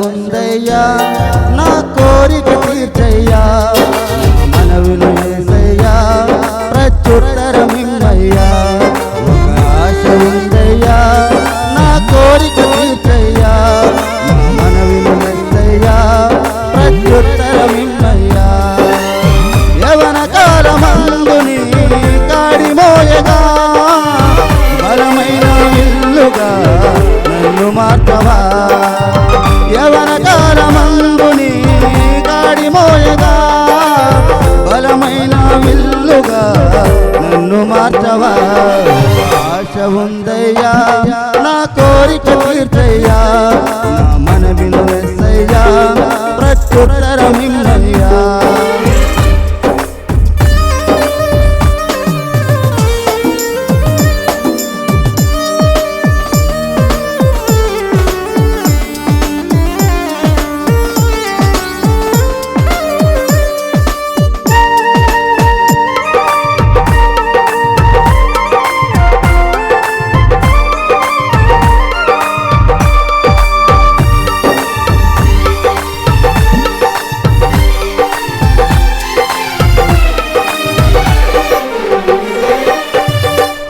ఉందయ్యా నా కోరిక తీర్చయ్యా మనవిను యేసయ్యా ప్రత్యుత్తరమిమ్మయ్యా ఒక ఆశ ఉందయ్యా నా కోరిక తీర్చయ్యా మనవిను యేసయ్యా ప్రత్యుత్తరమిమ్మయ్యా యవన కాలమందుని కాడిమోయగా బలమైన ఇల్లుగా నన్ను మార్చవా యవన కాలమందుని కాడిమోయగా బలమైన విల్లుగా నన్ను మార్చవా ఆశ ఉందయ్యా నా కోరిక తీర్చయ్యా నా మనవిను యేసయ్యా ప్రత్యుత్తరమిమ్మయ్యా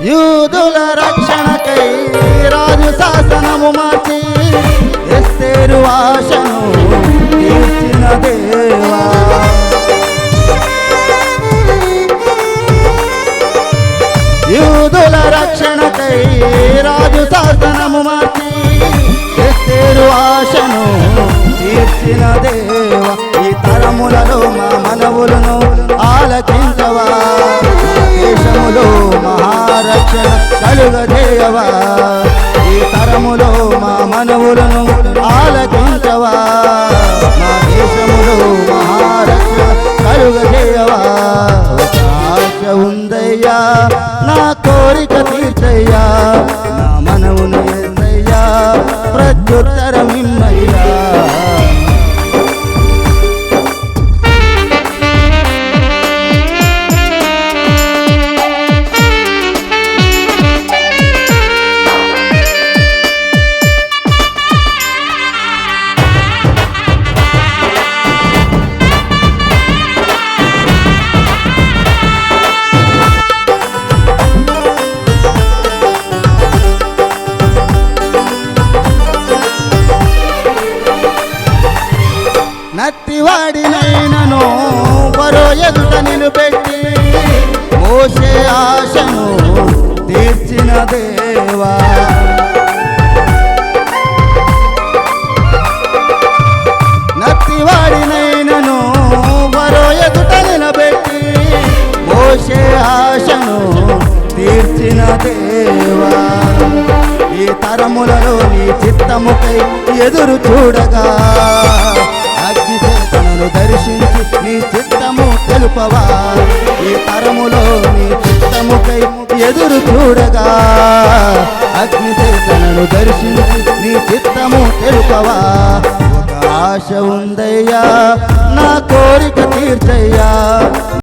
యూదుల రక్షణకై రాజు శాసనము మార్చి ఎస్తేరు ఆశను తీర్చిన దేవా యూదుల రక్షణకై రాజు శాసనము మార్చి ఎస్తేరు ఆశను తీర్చిన దేవా ఈ తరములలో మా మనవులను ఆలకించవా దేశములో మహారక్షణ కలుగజేయవా ఈ తరములో మా మనవులను ఆలకించవా మా దేశములో మహారక్షణ కలుగజేయవా ఒక ఆశ ఉందయ్యా నా కోరిక తీర్చయ్యా నా మనవును యేసయ్యా ప్రత్యుత్తరమిమ్మయ్యా నట్టివాడినైనను వరో ఎదుట నిలుపెట్టి మోసే ఆశను తీర్చిన దేవా నట్టివాడినైనను వరో ఎదుట నిలబెట్టి మోసే ఆశను తీర్చిన దేవా ఈ తరములలో నీ చిత్తముకై ఎదురు చూడగా అగ్నిచేతనను దర్శించి నీ చిత్తము తెలుపవా ఈ తరములో నీ చిత్తముకై ఎదురు చూడగా అగ్నిచేతనను దర్శించి నీ చిత్తము తెలుపవా ఒక ఆశ ఉందయ్యా నా కోరిక తీర్చయ్యా